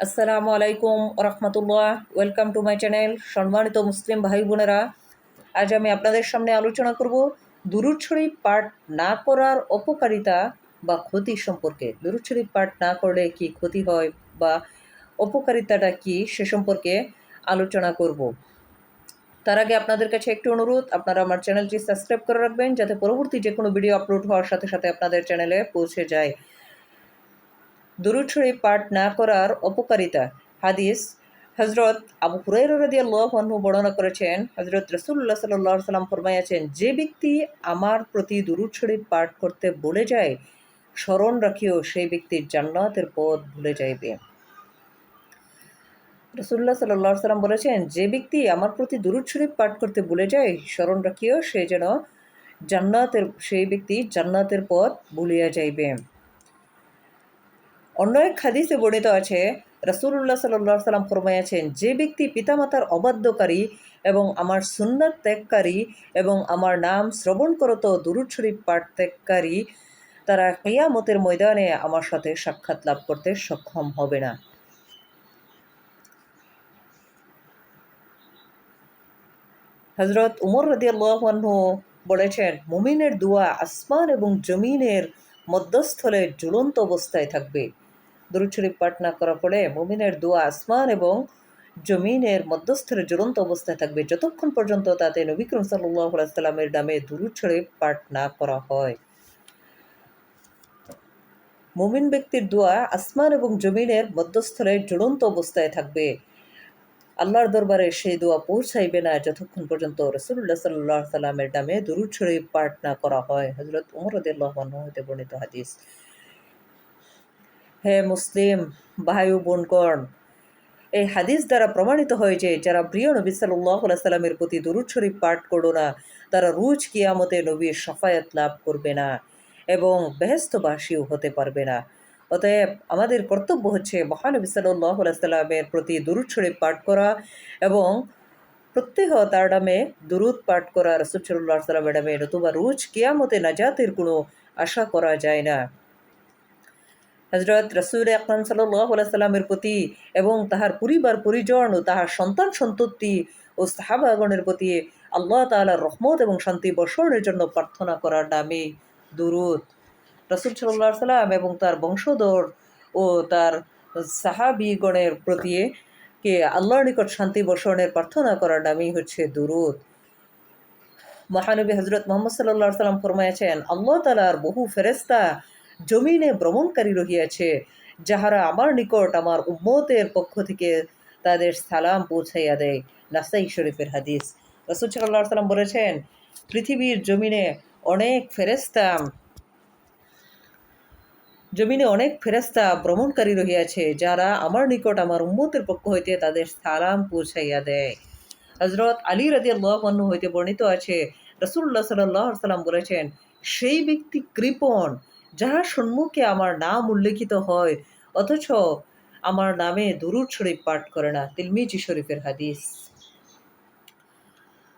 আসসালামু আলাইকুম রহমতুল্লাহ। Welcome to my channel. সম্মানিত মুসলিম ভাই বোনেরা, আজ আমি আপনাদের সামনে আলোচনা করব দুরূদ শরীফ পাঠ না করার অপকারিতা বা ক্ষতি সম্পর্কে। দুরূদ শরীফ পাঠ না করলে কি ক্ষতি হয় বা অপকারিতাটা কি সে সম্পর্কে আলোচনা করব। তার আগে আপনাদের কাছে একটি অনুরোধ, আপনারা আমার চ্যানেলটি সাবস্ক্রাইব করে রাখবেন যাতে পরবর্তী যে কোনো ভিডিও আপলোড হওয়ার সাথে সাথে আপনাদের চ্যানেলে পৌঁছে যায়। দুরূদ শরীফ পাঠ না করার অপকারিতা। হাদিস হযরত আবু হুরায়রা রাদিয়াল্লাহু আনহু বর্ণনা করেছেন, হযরত রাসূলুল্লাহ সাল্লাল্লাহু আলাইহি ওয়াসাল্লাম ফরমাইয়াছেন, যে ব্যক্তি আমার প্রতি দুরূদ শরীফ পাঠ করতে ভুলে যায়, স্মরণ রাখিও সেই ব্যক্তির জান্নাতের পথ ভুলে যাইবে। রাসূলুল্লাহ সাল্লাল্লাহু আলাইহি ওয়াসাল্লাম বলেছেন, যে ব্যক্তি আমার প্রতি দুরূদ শরীফ পাঠ করতে ভুলে যায়, স্মরণ রাখিও সেই ব্যক্তি জান্নাতের পথ ভুলিয়া যাইবে। অন্য এক হাদিসে বর্ণিত আছে, রাসূলুল্লাহ সাল্লাল্লাহু আলাইহি ওয়াসাল্লাম ফরমাইয়াছেন, যে ব্যক্তি পিতামাতার অবাধ্যকারী এবং আমার সুন্নাত ত্যাগকারী এবং আমার নাম শ্রবণ করত দুরূদ শরীফ পাঠ ত্যাগকারী, তারা কিয়ামতের ময়দানে আমার সাথে সাক্ষাৎ লাভ করতে সক্ষম হবে না। হযরত উমর রাদিয়াল্লাহু আনহু বলেছেন, মুমিনের দোয়া আসমান এবং জমিনের মধ্যস্থলে ঝুলন্ত অবস্থায় থাকবে। দুরূদ শরীফ পাঠ না করার ফলে মুমিনের দোয়া আসমান এবং জমিনের মধ্যস্থলে ঝুলন্ত অবস্থায় থাকবে যতক্ষণ পর্যন্ত তাতে নবী করিম সাল্লাল্লাহু আলাইহি ওয়াসাল্লামের নামে দুরূদ শরীফ পাঠ না করা হয়। মুমিন ব্যক্তির দোয়া আসমান এবং জমিনের মধ্যস্থলে ঝুলন্ত অবস্থায় থাকবে। আল্লাহর দরবারে সেই দোয়া পৌঁছাইবে না যতক্ষণ পর্যন্ত রাসূলুল্লাহ সাল্লাল্লাহু আলাইহি সাল্লামের নামে দুরূদ শরীফ পাঠ না করা হয়। হযরত ওমর রাদিয়াল্লাহু আনহু হতে বর্ণিত হাদিস। হে মুসলিম ভাই ও বোনগণ, এই হাদিস দ্বারা প্রমাণিত হয় যে যারা প্রিয় নবী সাল্লাল্লাহু আলাইহি সাল্লামের প্রতি দুরূদ শরীফ পাঠ করো না, তারা রোজ কিয়ামতে নবীর শাফায়াত লাভ করবে না এবং বেহেশতবাসীও হতে পারবে না। অতএব আমাদের কর্তব্য হচ্ছে মহানবী সাল্লাল্লাহু আলাইহি সাল্লামের প্রতি দুরূদ শরীফ পাঠ করা এবং প্রত্যহ তার নামে দুরূদ পাঠ করা। রাসূল সাল্লাল্লাহু আলাইহি সাল্লামের নামে, নতুবা রোজ কিয়ামতে নাজাতের কোনো আশা করা যায় না। হযরত রাসূল আকরাম সাল্লাল্লাহু আলাইহি সাল্লামের প্রতি এবং তাহার পরিবার পরিজন ও তাহার সন্তান সন্ততি ও সাহাবাগণের প্রতি আল্লাহ তাআলার রহমত এবং শান্তি বর্ষণের জন্য প্রার্থনা করার নামে দুরূদ। রাসূল সাল্লাল্লাহু আলাইহি সাল্লাম এবং তার বংশধর ও তার সাহাবীগণের প্রতি আল্লাহর নিকট শান্তি বর্ষণের প্রার্থনা করার নামই হচ্ছে দুরূদ। মহানবী হযরত মুহাম্মদ সাল্লাল্লাহু আলাইহি সাল্লাম ফরমাইয়াছেন, আল্লাহ তাআলার বহু ফেরেশতা জমিনে ভ্রমণকারী রহিয়াছে, যাহারা আমার নিকট আমার উম্মতের পক্ষ থেকে তাদের সালাম পৌঁছাইয়া দেয়। নাসাই শরীফের হাদিস। রাসূল সাল্লাল্লাহু আলাইহি সাল্লাম বলেছেন, পৃথিবীর জমিনে অনেক ফেরেশতা ভ্রমণকারী রহিয়াছে, যারা আমার নিকট আমার উম্মতের পক্ষ হইতে তাদের সালাম পৌঁছাইয়া দেয়। হযরত আলী রাদিয়াল্লাহু আনহু হইতে বর্ণিত আছে, রাসূলুল্লাহ সাল্লাল্লাহু আলাইহি সাল্লাম বলেছেন, সেই ব্যক্তি কৃপণ যাহার সম্মুখে আমার নাম উল্লেখিত হয় অথচ আমার নামে দুরূদ শরীফ পাঠ করে না। তিরমিজি শরীফের হাদিস।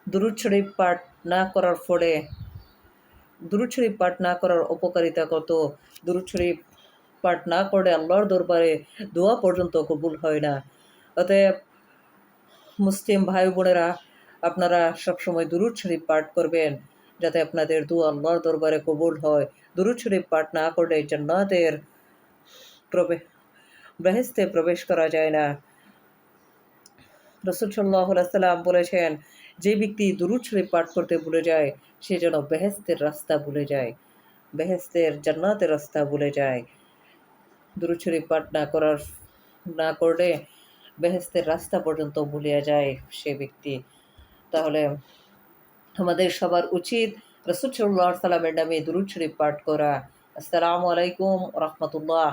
দুরূদ শরীফ পাঠ না করার ফলে দুরূদ শরীফ পাঠ না করার অপকারিতা কত। দুরূদ শরীফ পাঠ না করলে আল্লাহর দরবারে দোয়া পর্যন্ত কবুল হয় না। অতএব মুসলিম ভাই বোনেরা, আপনারা সবসময় দুরূদ শরীফ পাঠ করবেন যাতে আপনাদের দোয়া আল্লাহর দরবারে কবুল হয়। দুরূদ শরীফ পাঠ না করলে জান্নাতের বেহেশতে প্রবেশ করা যায় না। রাসূল সাল্লাল্লাহু আলাইহি সাল্লাম বলেছেন, যে ব্যক্তি দুরূদ শরীফ পাঠ করতে ভুলে যায়, সে যেন বেহেশতের রাস্তা ভুলে যায়, জান্নাতের রাস্তা ভুলে যায়। দুরূদ শরীফ পাঠ না করলে বেহেশতের রাস্তা পর্যন্ত ভুলিয়া যায় সে ব্যক্তি। তাহলে আমাদের সবার উচিত রাসূল সাল্লাল্লাহু আলাইহি সাল্লামের নামে দুরূদ শরীফ পাঠ করা। আসসালামু আলাইকুম ওয়া রাহমাতুল্লাহ।